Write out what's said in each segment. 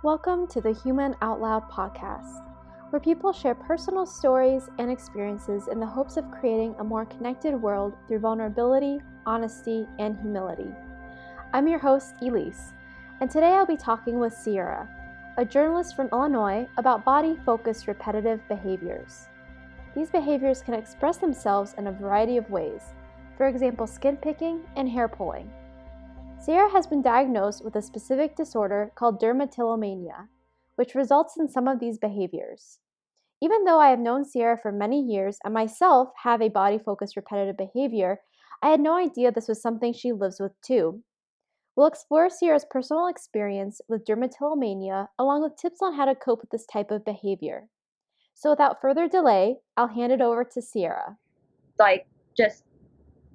Welcome to the Human Out Loud podcast, where people share personal stories and experiences in the hopes of creating a more connected world through vulnerability, honesty, and humility. I'm your host, Elise, and today I'll be talking with Sierra, a journalist from Illinois, about body-focused repetitive behaviors. These behaviors can express themselves in a variety of ways, for example, skin picking and hair pulling. Sierra has been diagnosed with a specific disorder called dermatillomania, which results in some of these behaviors. Even though I have known Sierra for many years and myself have a body-focused repetitive behavior, I had no idea this was something she lives with too. We'll explore Sierra's personal experience with dermatillomania along with tips on how to cope with this type of behavior. So without further delay, I'll hand it over to Sierra.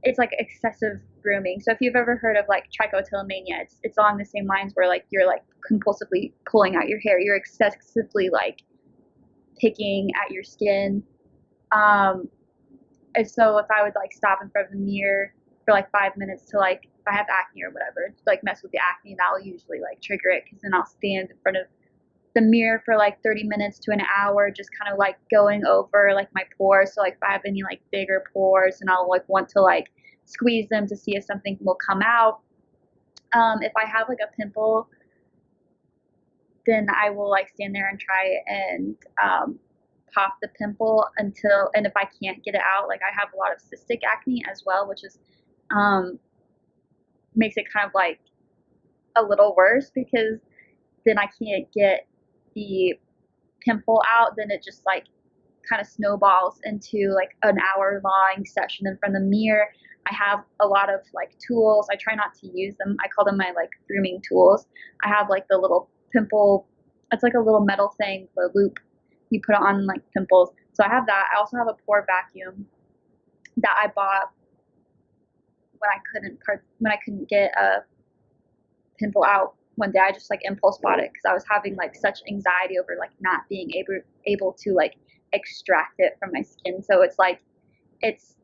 It's like excessive grooming. So if you've ever heard of like trichotillomania, it's along the same lines where like you're like compulsively pulling out your hair. You're excessively like picking at your skin. And so if I would like stop in front of the mirror for like 5 minutes to like, if I have acne or whatever, to like mess with the acne, that'll usually like trigger it, because then I'll stand in front of the mirror for like 30 minutes to an hour, just kind of like going over like my pores. So like if I have any like bigger pores, and I'll like want to like squeeze them to see if something will come out. If I have like a pimple, then I will like stand there and try and pop the pimple until, and if I can't get it out, like I have a lot of cystic acne as well, which is makes it kind of like a little worse, because then I can't get the pimple out, then it just like kind of snowballs into like an hour long session in front of the mirror. I have a lot of like tools. I try not to use them. I call them my like grooming tools. I have like the little pimple, it's like a little metal thing, the loop you put on like pimples. So I have that. I also have a pore vacuum that I bought when I couldn't get a pimple out one day. I just like impulse bought it because I was having like such anxiety over like not being able to like extract it from my skin. So it's like, it's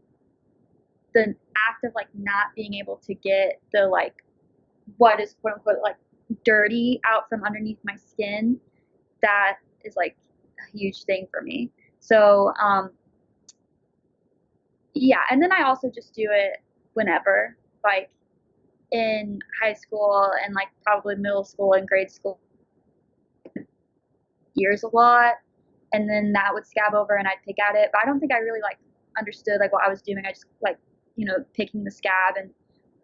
the act of like not being able to get the like what is quote unquote like dirty out from underneath my skin, that is like a huge thing for me. So yeah, and then I also just do it whenever, like in high school and like probably middle school and grade school, ears a lot, and then that would scab over and I'd pick at it. But I don't think I really like understood like what I was doing. I just like, picking the scab and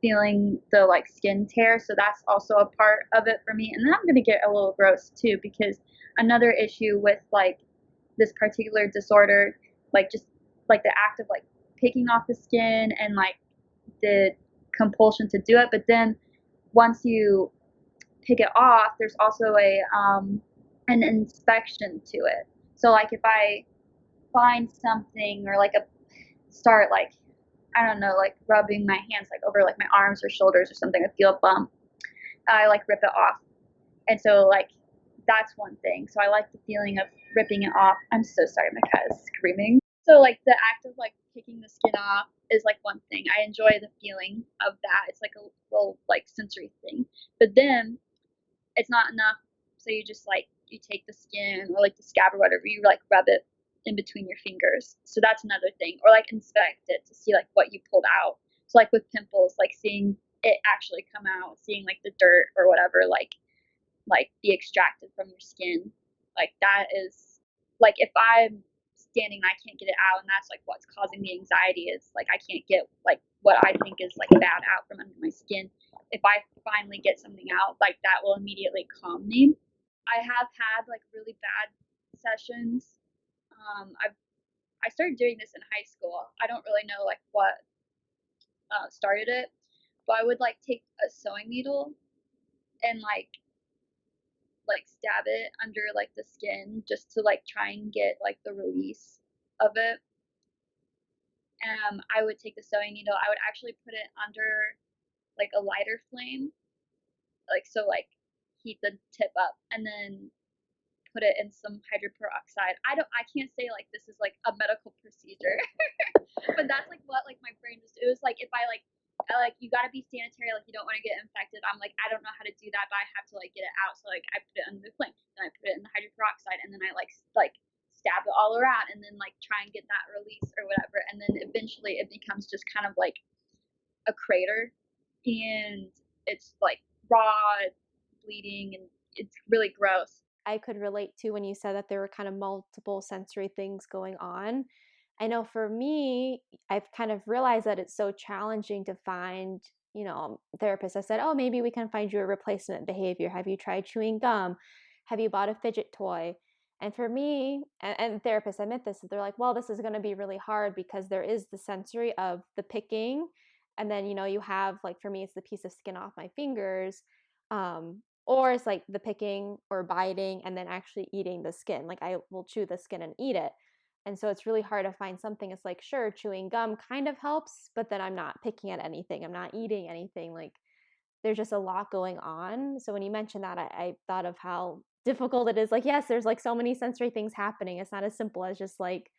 feeling the like skin tear. So that's also a part of it for me. And then I'm gonna get a little gross too, because another issue with like this particular disorder, like just like the act of like picking off the skin and like the compulsion to do it. But then once you pick it off, there's also an inspection to it. So like if I find something or like start like, I don't know, like rubbing my hands like over like my arms or shoulders or something, I feel a bump, I like rip it off. And so like that's one thing. So I like the feeling of ripping it off. I'm so sorry, my cat is screaming. So like the act of like picking the skin off is like one thing. I enjoy the feeling of that. It's like a little like sensory thing. But then it's not enough. So you just like, you take the skin or like the scab or whatever, you like rub it in between your fingers. So that's another thing. Or like inspect it to see like what you pulled out. So like with pimples, like seeing it actually come out, seeing like the dirt or whatever like be extracted from your skin. Like that is like, if I'm standing and I can't get it out, and that's like what's causing the anxiety, is like I can't get like what I think is like bad out from under my skin. If I finally get something out, like that will immediately calm me. I have had like really bad sessions. I started doing this in high school. I don't really know like what started it, but I would like take a sewing needle and like stab it under like the skin, just to like try and get like the release of it. I would take the sewing needle, I would actually put it under like a lighter flame, like so like heat the tip up, and then put it in some hydroperoxide. I can't say like this is like a medical procedure, but that's like what like my brain just, it was like if I like like you got to be sanitary, like you don't want to get infected. I'm like, I don't know how to do that, but I have to like get it out. So like I put it under the flame, then I put it in the hydrogen peroxide, and then I like stab it all around, and then like try and get that release or whatever, and then eventually it becomes just kind of like a crater, and it's like raw, bleeding, and it's really gross. I could relate to when you said that there were kind of multiple sensory things going on. I know for me, I've kind of realized that it's so challenging to find, therapists. I said, oh, maybe we can find you a replacement behavior. Have you tried chewing gum? Have you bought a fidget toy? And for me, and therapists admit this, they're like, well, this is going to be really hard because there is the sensory of the picking. And then, you have, like, for me, it's the piece of skin off my fingers. Or it's like the picking or biting and then actually eating the skin. Like I will chew the skin and eat it. And so it's really hard to find something. It's like, sure, chewing gum kind of helps, but then I'm not picking at anything. I'm not eating anything. Like there's just a lot going on. So when you mentioned that, I thought of how difficult it is. Like, yes, there's like so many sensory things happening. It's not as simple as just like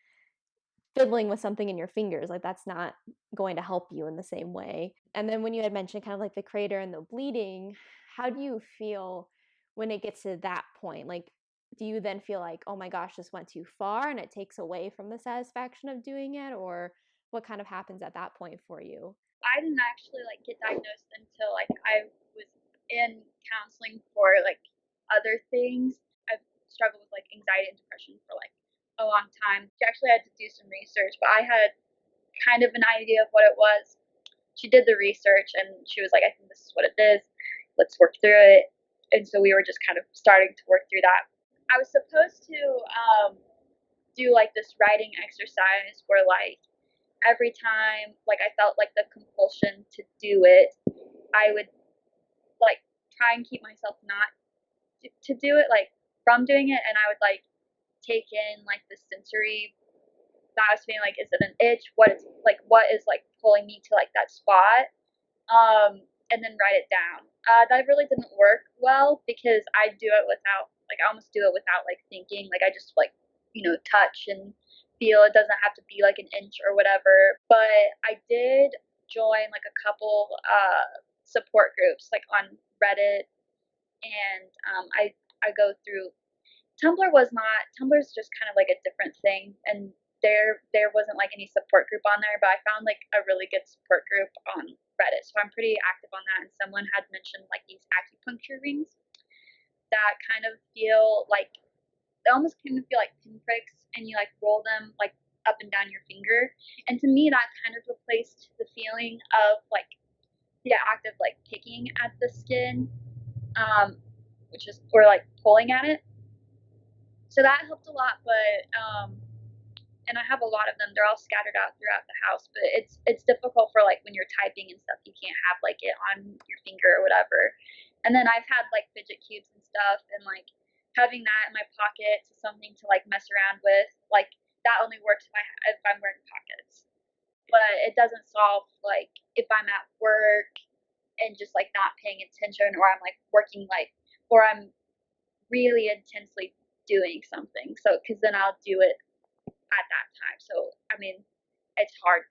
fiddling with something in your fingers. Like that's not going to help you in the same way. And then when you had mentioned kind of like the crater and the bleeding, how do you feel when it gets to that point? Like, do you then feel like, oh my gosh, this went too far and it takes away from the satisfaction of doing it? Or what kind of happens at that point for you? I didn't actually like get diagnosed until like I was in counseling for like other things. I've struggled with like anxiety and depression for like a long time. She actually had to do some research, but I had kind of an idea of what it was. She did the research and she was like, I think this is what it is. Let's work through it. And so we were just kind of starting to work through that. I was supposed to do like this writing exercise where like every time like I felt like the compulsion to do it, I would like try and keep myself not to do it, like from doing it, and I would like take in like the sensory that I was feeling, like is it an itch? What is like pulling me to like that spot? And then write it down. That really didn't work well because I do it without like I almost do it without like thinking. Like I just like touch and feel. It doesn't have to be like an inch or whatever. But I did join like a couple support groups like on Reddit, and I go through. Tumblr was not. Tumblr's just kind of like a different thing, and there wasn't like any support group on there, but I found like a really good support group on Reddit, so I'm pretty active on that. And someone had mentioned like these acupuncture rings that kind of feel like they almost kind of feel like pinpricks, and you like roll them like up and down your finger. And to me, that kind of replaced the feeling of like the act of like picking at the skin, which is or like pulling at it. So that helped a lot, but and I have a lot of them. They're all scattered out throughout the house, but it's difficult for like when you're typing and stuff. You can't have like it on your finger or whatever. And then I've had like fidget cubes and stuff, and like having that in my pocket to something to like mess around with. Like that only works if I'm wearing pockets, but it doesn't solve like if I'm at work and just like not paying attention, or I'm like working like, or I'm really intensely doing something. So because then I'll do it at that time. So I mean, it's hard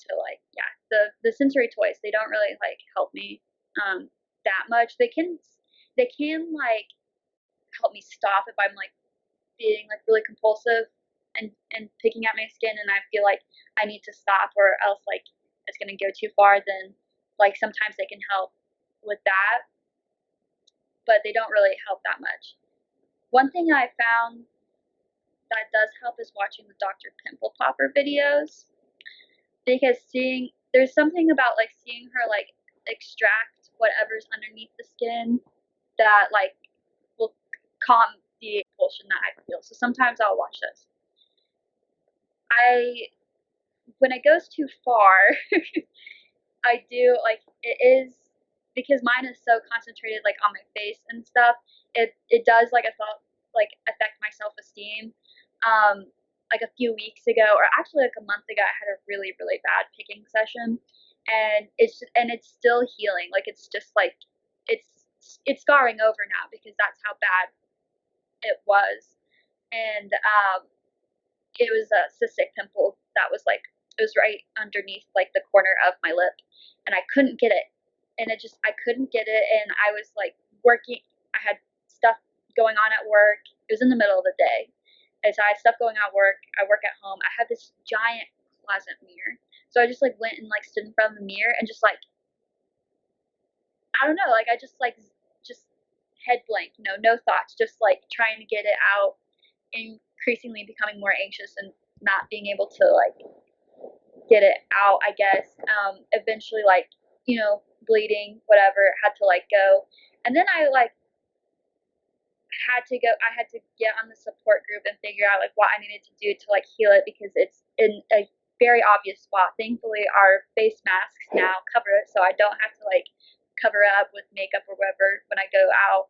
to like the sensory toys, they don't really like help me that much. They can like help me stop if I'm like being like really compulsive and picking at my skin, and I feel like I need to stop or else like it's gonna go too far. Then like sometimes they can help with that, but they don't really help that much. One thing I found that does help is watching the Dr. Pimple Popper videos, because there's something about like seeing her like extract whatever's underneath the skin that like will calm the compulsion that I feel. So sometimes I'll watch this. When it goes too far, I do like it is because mine is so concentrated like on my face and stuff. It does like I thought like affect my self esteem. Like a few weeks ago, or actually like a month ago, I had a really really bad picking session, and it's still healing. Like it's just like it's scarring over now because that's how bad it was, and it was a cystic pimple that was like It was right underneath like the corner of my lip, and I couldn't get it. And I couldn't get it, and I was like working. I had stuff going on at work. It was in the middle of the day, and so I had stuff going on at work. I work at home. I had this giant closet mirror, so I just like went and like stood in front of the mirror and just like, I don't know, like I just head blank, no thoughts, just like trying to get it out, increasingly becoming more anxious and not being able to like get it out, I guess. Eventually, like, bleeding, whatever, had to like go. And then I like I had to get on the support group and figure out like what I needed to do to like heal it, because it's in a very obvious spot. Thankfully, our face masks now cover it, so I don't have to like cover it up with makeup or whatever when I go out.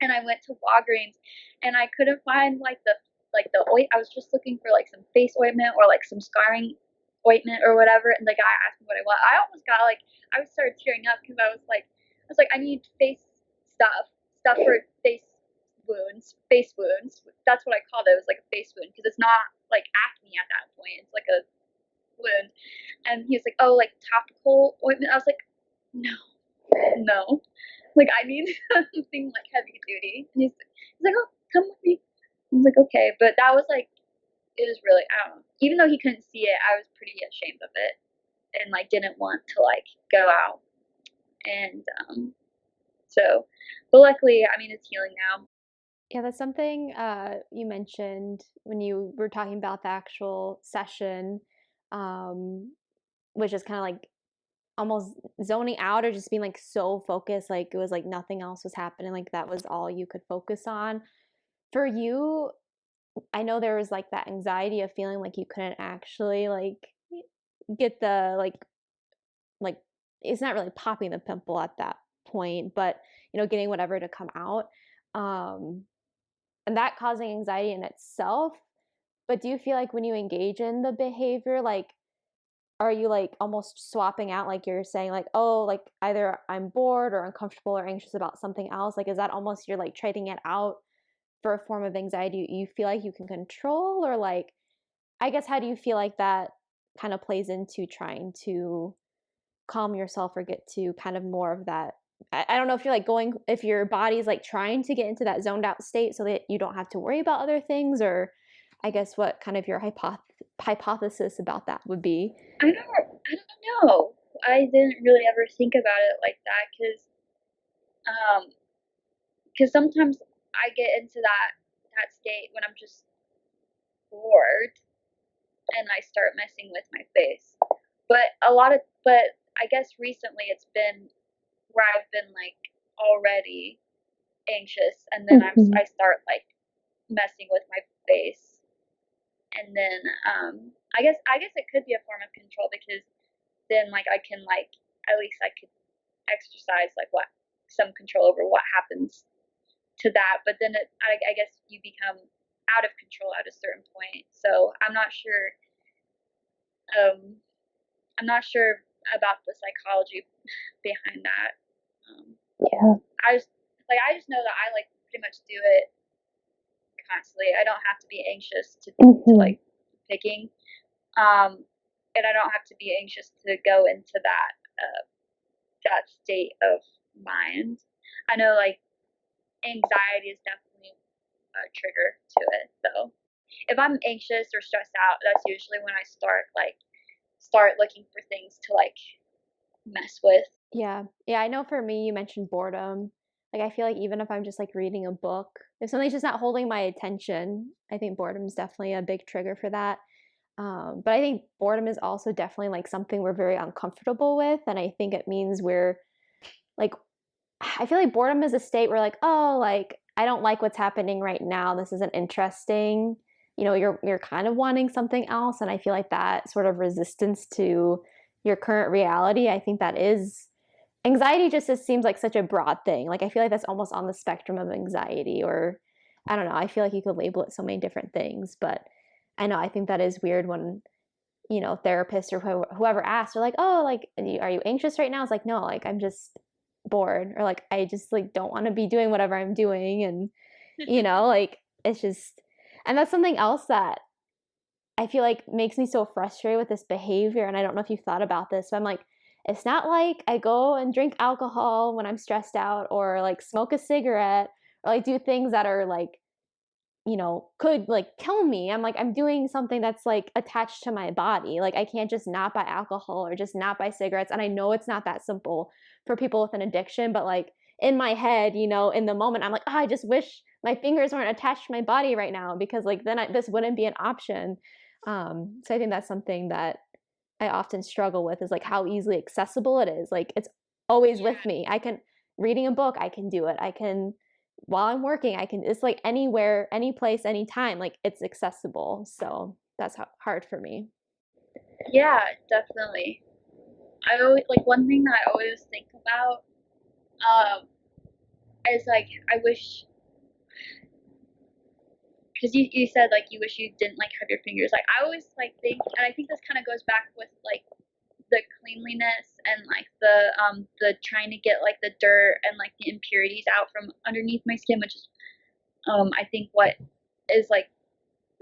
And I went to Walgreens, and I couldn't find like the I was just looking for like some face ointment or like some scarring ointment or whatever. And the guy asked me what I want. I almost got like, I started tearing up because I was like, I need face stuff for face wounds. That's what I called it. It was like a face wound, because it's not like acne at that point. It's like a wound. And he was like, oh, like topical ointment. I was like, no. Like, I need something like heavy duty. And he's like, oh, come with me. I was like, okay. But that was like, it was really, I don't know. Even though he couldn't see it, I was pretty ashamed of it, and like didn't want to like go out. And so, but luckily, I mean, it's healing now. Yeah, that's something you mentioned when you were talking about the actual session, which is kind of like almost zoning out or just being like so focused, like it was like nothing else was happening, like that was all you could focus on. For you, I know there was like that anxiety of feeling like you couldn't actually like get the like it's not really popping the pimple at that point, but getting whatever to come out. Um and that causing anxiety in itself. But do you feel like when you engage in the behavior, like are you like almost swapping out, like you're saying like, oh, like either I'm bored or uncomfortable or anxious about something else, like is that almost you're like trading it out for a form of anxiety you feel like you can control? Or like, I guess, how do you feel like that kind of plays into trying to calm yourself or get to kind of more of that? I don't know if you're like going, if your body's like trying to get into that zoned out state so that you don't have to worry about other things, or I guess what kind of your hypothesis about that would be. I don't know. I didn't really ever think about it like that, because sometimes I get into that state when I'm just bored and I start messing with my face. But I guess recently it's been where I've been like already anxious, and then I start like messing with my face, and then I guess it could be a form of control, because then like I can like, at least I could exercise like what some control over what happens to that. But then I guess you become out of control at a certain point. So um I'm not sure about the psychology behind that. Yeah. I just know that I like pretty much do it constantly. I don't have to be anxious to like picking, and I don't have to be anxious to go into that state of mind. I know like anxiety is definitely a trigger to it, though. If I'm anxious or stressed out, that's usually when I start looking for things to like mess with. Yeah. Yeah, I know for me, you mentioned boredom. Like, I feel like even if I'm just like reading a book, if something's just not holding my attention, I think boredom is definitely a big trigger for that. But I think boredom is also definitely like something we're very uncomfortable with. And I think it means we're like, I feel like boredom is a state where like, oh, like I don't like what's happening right now. This isn't interesting. You're kind of wanting something else. And I feel like that sort of resistance to your current reality, I think that is anxiety. Just seems like such a broad thing. Like I feel like that's almost on the spectrum of anxiety, or I don't know. I feel like you could label it so many different things, but I know I think that is weird when therapists or whoever asks, they're like, oh, like, are you anxious right now? It's like, no, like I'm just bored, or like I just like don't want to be doing whatever I'm doing, and like it's just, and that's something else that I feel like makes me so frustrated with this behavior. And I don't know if you've thought about this, but I'm like, it's not like I go and drink alcohol when I'm stressed out, or like smoke a cigarette, or like do things that are like, could like kill me. I'm like, I'm doing something that's like attached to my body. Like, I can't just not buy alcohol or just not buy cigarettes. And I know it's not that simple for people with an addiction, but like in my head, in the moment, I'm like, oh, I just wish my fingers weren't attached to my body right now, because like then this wouldn't be an option. So I think that's something that I often struggle with, is like how easily accessible it is. Like, it's always with me. I can, reading a book, I can do it. I can, while I'm working, I can, it's like anywhere, any place, anytime, like it's accessible. So that's hard for me. Yeah, definitely. I always like one thing that I always think about um is like I wish, because you said like you wish you didn't like have your fingers. Like I always like think, and I think this kind of goes back with like the cleanliness and like the trying to get like the dirt and like the impurities out from underneath my skin, which is I think what is like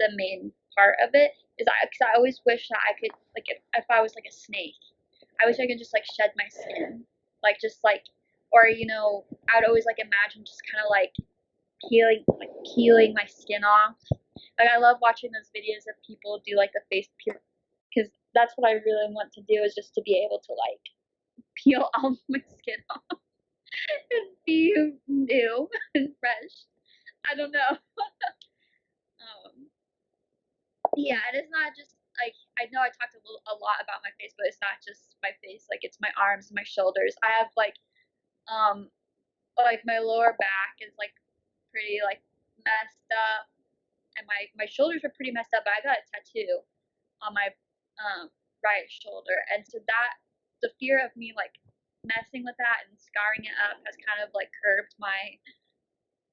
the main part of it is because I always wish that I could like if I was like a snake, I wish I could just like shed my skin, like just like, or I'd always like imagine just kind of like peeling my skin off. Like I love watching those videos of people do like the face peel, because that's what I really want to do, is just to be able to like peel all my skin off and be new and fresh. I don't know. Yeah, and it's not just like, I know I talked a lot about my face, but it's not just my face. Like it's my arms, my shoulders. I have um like my lower back is like pretty like messed up, and my shoulders are pretty messed up. But I got a tattoo on my right shoulder, and so that the fear of me like messing with that and scarring it up has kind of like curbed my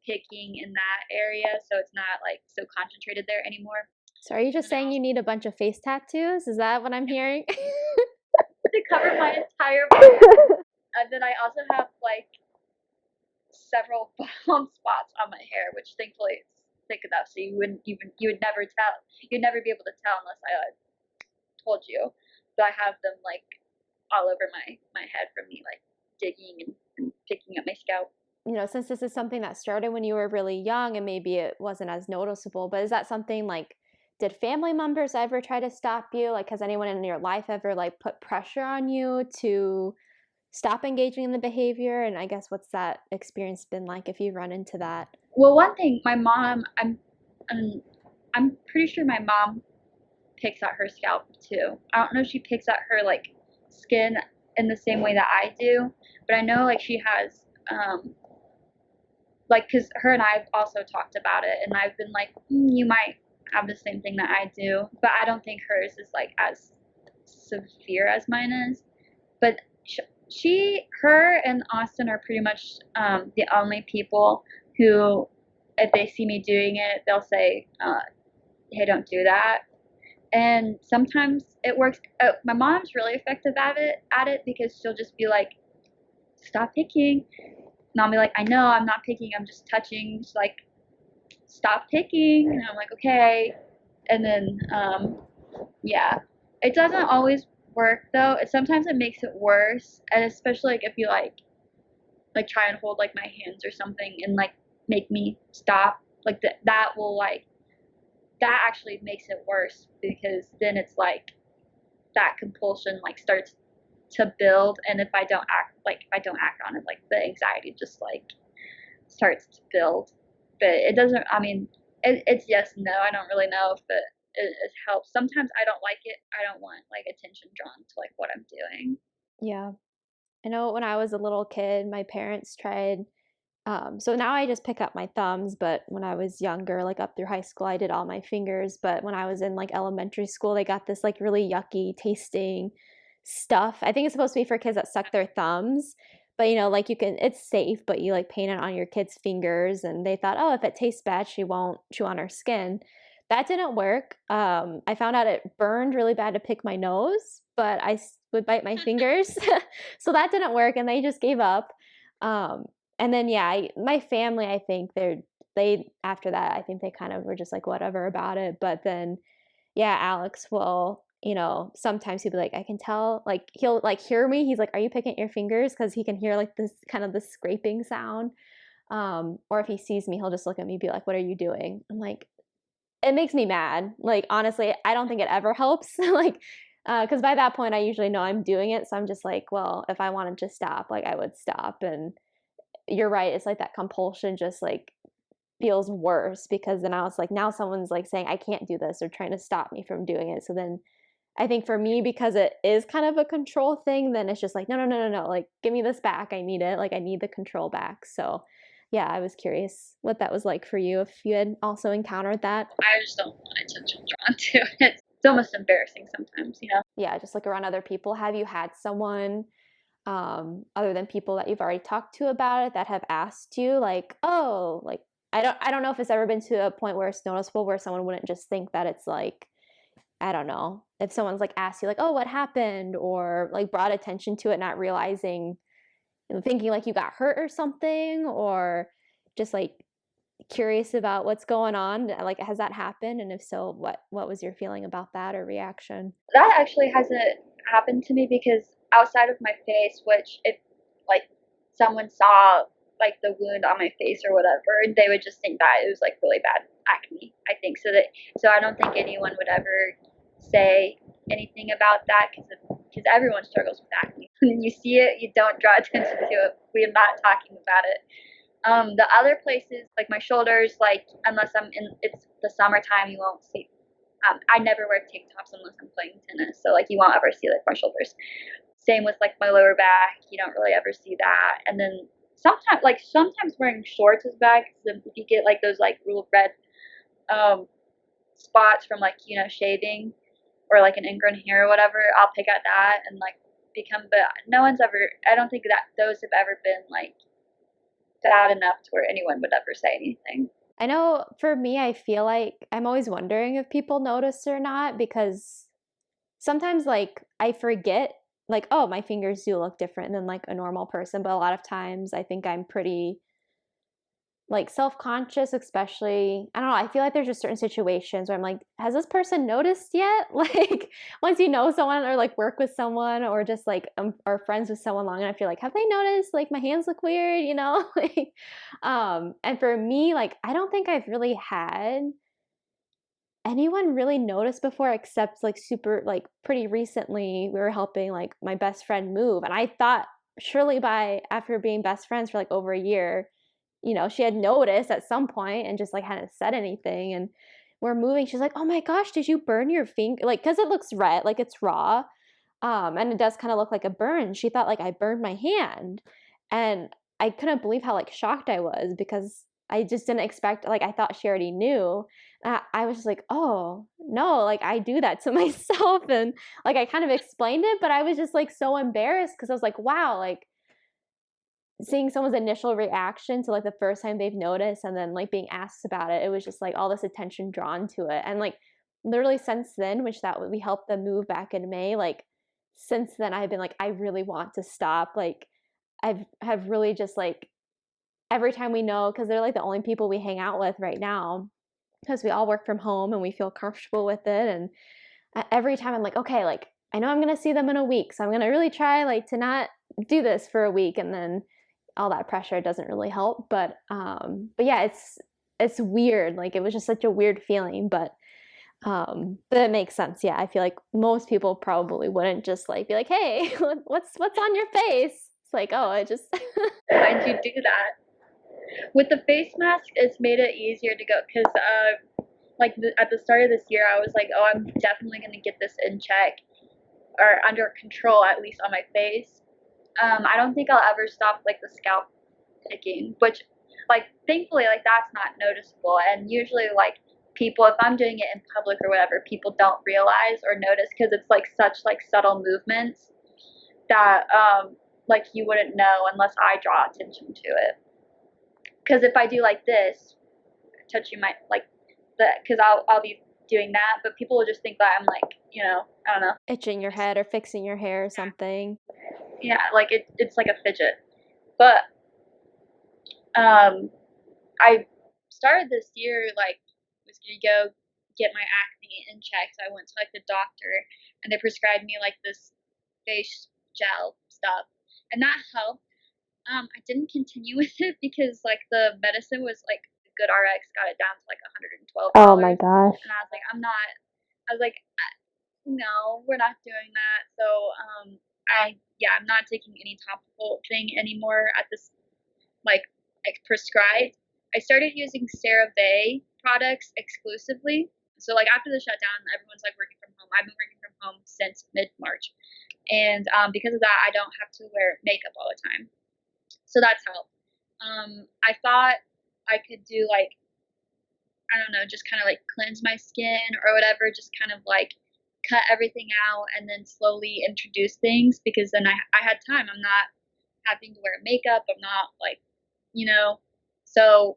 picking in that area, so it's not like so concentrated there anymore. So are you just saying you need a bunch of face tattoos? Is that what I'm hearing? To cover my entire body. And then I also have like several bald spots on my hair, which thankfully it's thick enough so you would never tell. You'd never be able to tell unless I told you. So I have them like all over my head from me like digging and picking up my scalp. Since this is something that started when you were really young and maybe it wasn't as noticeable, but is that something like, did family members ever try to stop you? Like, has anyone in your life ever like put pressure on you to stop engaging in the behavior? And I guess what's that experience been like if you run into that? Well, one thing, my mom, I'm pretty sure my mom picks at her scalp too. I don't know if she picks at her like skin in the same way that I do, but I know like she has like, because her and I've also talked about it, and I've been like, you might have the same thing that I do, but I don't think hers is like as severe as mine is. But her and Austin are pretty much the only people who, if they see me doing it, they'll say, hey, don't do that. And sometimes it works. My mom's really effective at it because she'll just be like, stop picking. And I'll be like, I know I'm not picking, I'm just touching. She's like, stop picking. And I'm like, okay. And then, yeah. It doesn't always work though. Sometimes it makes it worse. And especially like if you like try and hold like my hands or something and like make me stop. Like that will like, that actually makes it worse, because then it's like that compulsion like starts to build, and if I don't act on it, like the anxiety just like starts to build. But it doesn't, I mean, it's yes and no. I don't really know if it helps. Sometimes I don't like it. I don't want like attention drawn to like what I'm doing. Yeah. I know when I was a little kid, my parents tried. So now I just pick up my thumbs, but when I was younger, like up through high school, I did all my fingers. But when I was in like elementary school, they got this like really yucky tasting stuff. I think it's supposed to be for kids that suck their thumbs, but like it's safe, but you like paint it on your kid's fingers, and they thought, oh, if it tastes bad, she won't chew on her skin. That didn't work. I found out it burned really bad to pick my nose, but I would bite my fingers. So that didn't work, and they just gave up. Um, and then, yeah, my family, I think they after that, I think they kind of were just like whatever about it. But then, yeah, Alex will, sometimes he'll be like, I can tell, like he'll like hear me. He's like, are you picking at your fingers? Because he can hear like this kind of the scraping sound. Or if he sees me, he'll just look at me and be like, what are you doing? I'm like, it makes me mad. Like, honestly, I don't think it ever helps. Like, because by that point, I usually know I'm doing it. So I'm just like, well, if I wanted to stop, like, I would stop. And you're right. It's like that compulsion just like feels worse because then I was like, now someone's like saying, I can't do this or trying to stop me from doing it. So then I think for me, because it is kind of a control thing, then it's just like, no, no, no, no, no. Like, give me this back. I need it. Like, I need the control back. So, yeah, I was curious what that was like for you, if you had also encountered that. I just don't want attention drawn to it. It's almost embarrassing sometimes, you know? Yeah, just like around other people. Have you had someone, other than people that you've already talked to about it, that have asked you, like, oh, like, I don't know if it's ever been to a point where it's noticeable where someone wouldn't just think that it's like, I don't know, if someone's like asked you like, oh, what happened, or like brought attention to it, not realizing, thinking like you got hurt or something, or just like curious about what's going on. Like, has that happened? And if so, what was your feeling about that or reaction? That actually hasn't happened to me because outside of my face, which if like someone saw like the wound on my face or whatever, they would just think that it was like really bad acne. I think so that so I don't think anyone would ever say anything about that because everyone struggles with acne. When you see it, you don't draw attention to it. We are not talking about it. The other places like my shoulders, like unless I'm in, it's the summertime, you won't see. I never wear tank tops unless I'm playing tennis, so like you won't ever see like my shoulders. Same with like my lower back, you don't really ever see that. And then sometimes wearing shorts is bad because if you get like those like real red um, spots from like shaving or like an ingrown hair or whatever, I'll pick at that and like become. But no one's ever. I don't think that those have ever been like bad enough to where anyone would ever say anything. I know for me, I feel like I'm always wondering if people notice or not, because sometimes like I forget, like, oh, my fingers do look different than like a normal person, but a lot of times I think I'm pretty like self-conscious, especially, I don't know, I feel like there's just certain situations where I'm like, has this person noticed yet? Like, once you know someone or like work with someone or just like are friends with someone long enough, you're like, have they noticed like my hands look weird, like, and for me, like, I don't think I've really had anyone really notice before, except like super like pretty recently we were helping like my best friend move, and I thought surely by after being best friends for like over a year, she had noticed at some point and just like hadn't said anything. And we're moving. She's like, oh my gosh, did you burn your finger? Like, because it looks red, like it's raw. And it does kind of look like a burn. She thought like I burned my hand. And I couldn't believe how like shocked I was, because I just didn't expect, like, I thought she already knew. I was just like, oh no, like I do that to myself. And like I kind of explained it, but I was just like so embarrassed because I was like, wow, like seeing someone's initial reaction to like the first time they've noticed and then like being asked about it, it was just like all this attention drawn to it. And like literally since then, which that we helped them move back in May, like since then I've been like, I really want to stop. Like I've have really just like every time we know, because they're like the only people we hang out with right now, because we all work from home and we feel comfortable with it. And every time I'm like, okay, like I know I'm gonna see them in a week, so I'm gonna really try like to not do this for a week. And then all that pressure doesn't really help. But yeah, it's weird. Like it was just such a weird feeling, but it makes sense. Yeah, I feel like most people probably wouldn't just like be like, hey, what's on your face? It's like, oh, I just Why'd you do that? With the face mask, it's made it easier to go because at the start of this year, I was like, oh, I'm definitely gonna get this in check or under control, at least on my face. I don't think I'll ever stop like the scalp picking, which like thankfully like that's not noticeable. And usually like people, if I'm doing it in public or whatever, people don't realize or notice because it's like such like subtle movements that like you wouldn't know unless I draw attention to it. Because if I do like this, touching my like the, because I'll be doing that, but people will just think that I'm like I don't know, itching your head or fixing your hair or something. yeah, like it's like a fidget. But I started this year like was gonna go get my acne in check. So I went to like the doctor, and they prescribed me like this face gel stuff, and that helped. I didn't continue with it because like the medicine was like a good RX got it down to like $112. Oh my gosh. And I was like, I was like, no, we're not doing that. So, I'm not taking any topical thing anymore at this, like prescribed. I started using CeraVe products exclusively. So like after the shutdown, everyone's like working from home. I've been working from home since mid-March. And because of that, I don't have to wear makeup all the time. So that's helped. I thought I could do like, I don't know, just kind of like cleanse my skin or whatever, just kind of like cut everything out and then slowly introduce things, because then I had time. I'm not having to wear makeup. I'm not like, so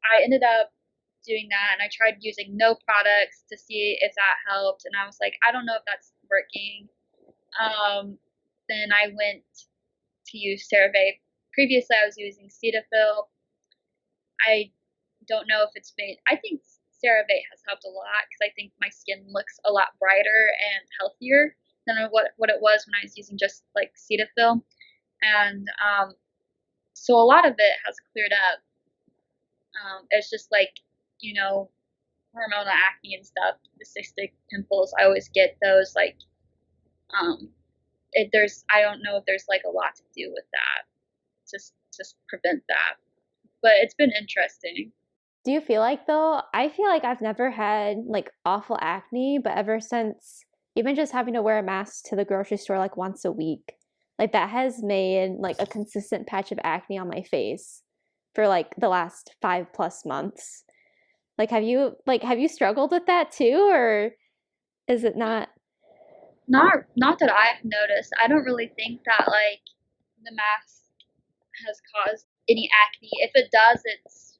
I ended up doing that, and I tried using no products to see if that helped. And I was like, I don't know if that's working. Then I went to use CeraVe. Previously, I was using Cetaphil. I don't know if it's made. I think CeraVe has helped a lot because I think my skin looks a lot brighter and healthier than what it was when I was using just like Cetaphil, and so a lot of it has cleared up. It's just like hormonal acne and stuff, the cystic pimples. I always get those like I don't know if there's like a lot to do with that to prevent that, but it's been interesting. Do you feel like though, I feel like I've never had like awful acne, but ever since even just having to wear a mask to the grocery store like once a week, like that has made like a consistent patch of acne on my face for like the last 5+ months. Like have you struggled with that too, or is it not? Not that I've noticed. I don't really think that like the mask has caused any acne. If it does, it's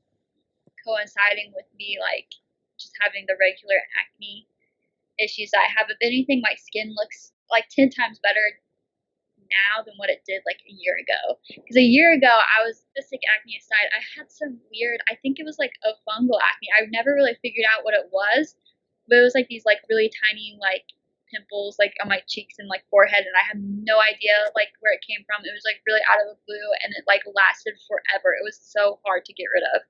coinciding with me like just having the regular acne issues I have. If anything, my skin looks like 10 times better now than what it did like a year ago. Because a year ago, I was cystic acne aside, I had some weird, I think it was like a fungal acne. I never really figured out what it was, but it was like these like really tiny like pimples like on my cheeks and like forehead, and I had no idea like where it came from. It was like really out of the blue, and it like lasted forever. It was so hard to get rid of.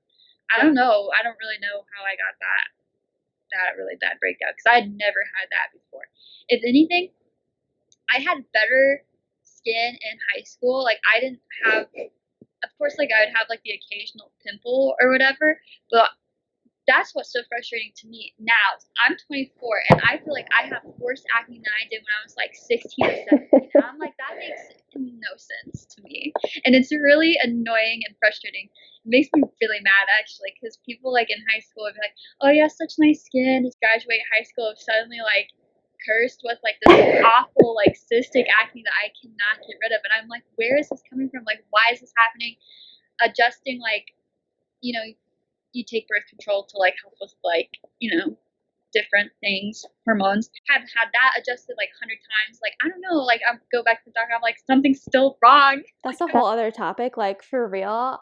I don't know. I don't really know how I got that really bad breakdown, because I had never had that before. If anything, I had better skin in high school. Like I didn't have, of course, like I would have like the occasional pimple or whatever, but that's what's so frustrating to me now. I'm 24 and I feel like I have worse acne than I did when I was like 16 or 17. And I'm like, that makes no sense to me. And it's really annoying and frustrating. It makes me really mad actually, because people like in high school would be like, oh, you have such nice skin. Just graduate high school, suddenly like cursed with like this awful like cystic acne that I cannot get rid of. And I'm like, where is this coming from? Like, why is this happening? Adjusting like, you take birth control to like help with like, different things, hormones. I've had that adjusted like 100 times. Like, I don't know, like I go back to the doctor, I'm like, something's still wrong. That's a whole other topic, like for real.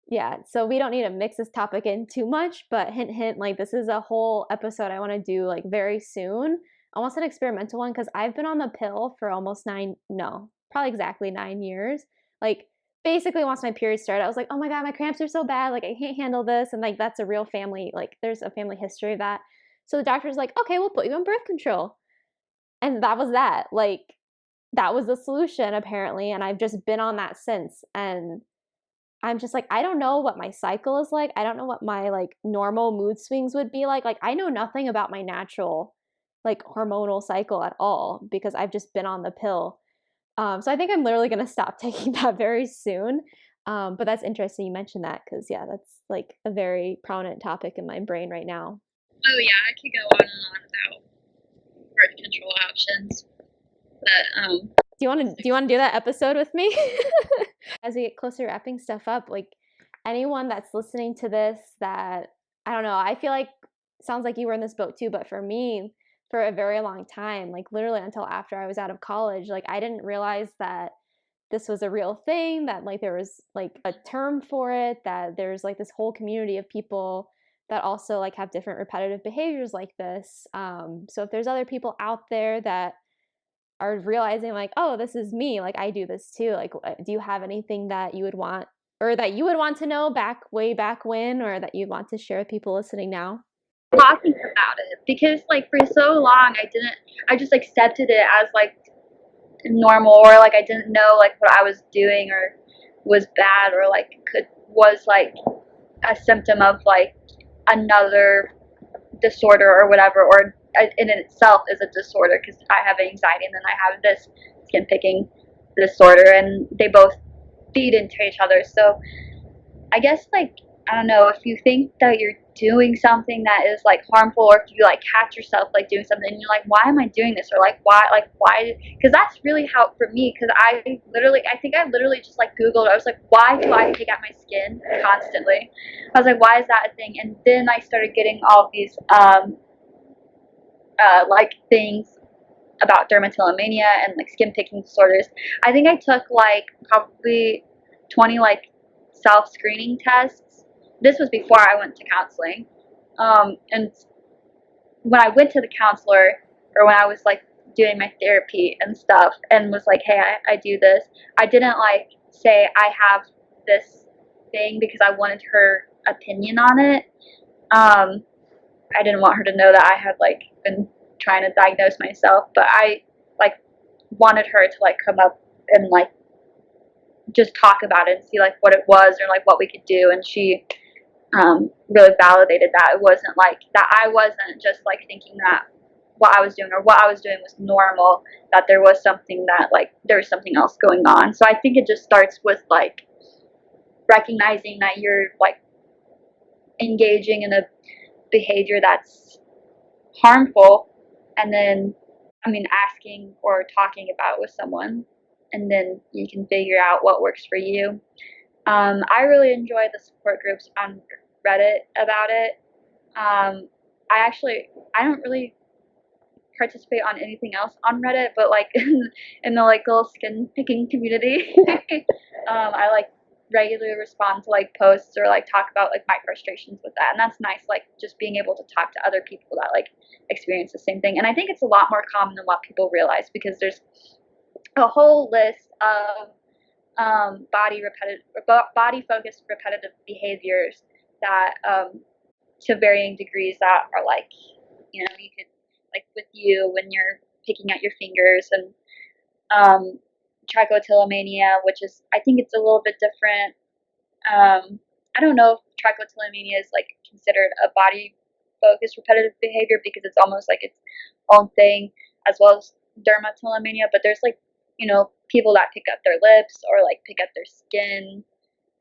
Yeah, so we don't need to mix this topic in too much, but hint, hint, like this is a whole episode I want to do like very soon. Almost an experimental one, because I've been on the pill for almost probably exactly 9 years. Like basically once my period started, I was like, oh my God, my cramps are so bad. Like I can't handle this. And like, that's a real family, like there's a family history of that. So the doctor's like, okay, we'll put you on birth control. And that was that. Like that was the solution apparently. And I've just been on that since. And I'm just like, I don't know what my cycle is like. I don't know what my like normal mood swings would be like. Like I know nothing about my natural like hormonal cycle at all, because I've just been on the pill. So I think I'm literally going to stop taking that very soon. But that's interesting you mentioned that, because yeah, that's like a very prominent topic in my brain right now. Oh yeah, I could go on and on about birth control options. But do you want to do that episode with me? As we get closer to wrapping stuff up, like anyone that's listening to this that, I don't know, I feel like, sounds like you were in this boat too, but for me, for a very long time, like literally until after I was out of college, like I didn't realize that this was a real thing, that like there was like a term for it, that there's like this whole community of people that also like have different repetitive behaviors like this. So if there's other people out there that are realizing like, oh, this is me, like I do this too, like do you have anything that you would want or that you would want to know way back when, or that you'd want to share with people listening now? Talking about it, because like for so long I just accepted it as like normal, or like I didn't know like what I was doing or was bad, or like was like a symptom of like another disorder or whatever, or in itself is a disorder, because I have anxiety and then I have this skin picking disorder, and they both feed into each other. So I guess like, I don't know, if you think that you're doing something that is like harmful, or if you like catch yourself like doing something and you're like, why am I doing this, or like why, because that's really how for me, because I think I literally just like googled, I was like, why do I pick at my skin constantly? I was like, why is that a thing? And then I started getting all these like things about dermatillomania and like skin picking disorders. I think I took like probably 20 like self-screening tests. This was before I went to counseling. And when I went to the counselor, or when I was like doing my therapy and stuff, and was like, hey, I do this, I didn't like say I have this thing because I wanted her opinion on it. I didn't want her to know that I had like been trying to diagnose myself, but I like wanted her to like come up and like just talk about it and see like what it was, or like what we could do. And she really validated that it wasn't like that, I wasn't just like thinking that what I was doing was normal, that there was something that like there was something else going on. So I think it just starts with like recognizing that you're like engaging in a behavior that's harmful, and then asking or talking about it with someone, and then you can figure out what works for you. I really enjoy the support groups on Reddit about it. I don't really participate on anything else on Reddit, but like in the like little skin picking community, I like regularly respond to like posts, or like talk about like my frustrations with that, and that's nice. Like just being able to talk to other people that like experience the same thing, and I think it's a lot more common than what people realize, because there's a whole list of body focused repetitive behaviors that to varying degrees that are like, you could like with you when you're picking at your fingers, and trichotillomania, which is, I think it's a little bit different. I don't know if trichotillomania is like considered a body focused repetitive behavior, because it's almost like its own thing, as well as dermatillomania. But there's like, people that pick up their lips, or like pick up their skin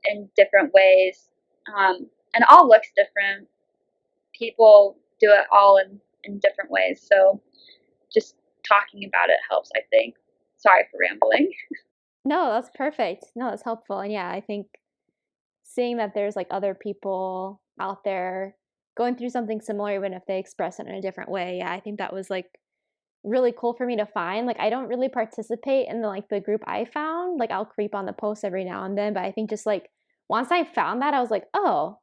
in different ways, and it all looks different. People do it all in different ways. So just talking about it helps, I think. Sorry for rambling. No, that's perfect. No, that's helpful. And yeah, I think seeing that there's like other people out there going through something similar, even if they express it in a different way, yeah, I think that was like really cool for me to find. Like I don't really participate in the group I found. Like I'll creep on the post every now and then, but I think just like once I found that, I was like, oh,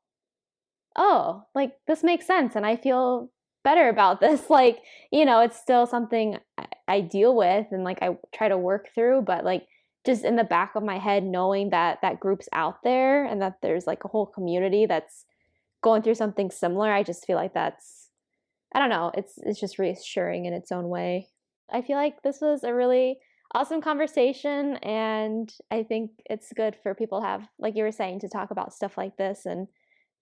like this makes sense, and I feel better about this. Like, it's still something I deal with and like I try to work through, but like just in the back of my head, knowing that that group's out there and that there's like a whole community that's going through something similar, I just feel like that's, I don't know, it's just reassuring in its own way. I feel like this was a really awesome conversation, and I think it's good for people to have, like you were saying, to talk about stuff like this, and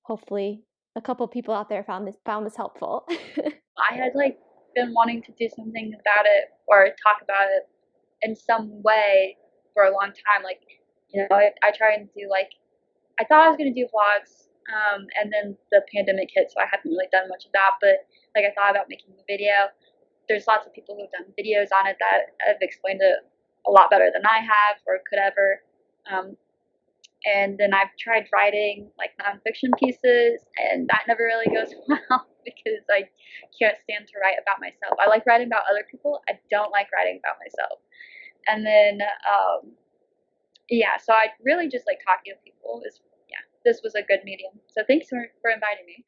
hopefully a couple people out there found this helpful. I had like been wanting to do something about it, or talk about it in some way for a long time. Like, I try and do like, I thought I was going to do vlogs, and then the pandemic hit, so I haven't really done much of that. But like, I thought about making a video. There's lots of people who've done videos on it that have explained it a lot better than I have, or could ever. And then I've tried writing like nonfiction pieces, and that never really goes well, because I can't stand to write about myself. I like writing about other people. I don't like writing about myself. And then, yeah, so I really just like talking to people. This was a good medium. So thanks for inviting me.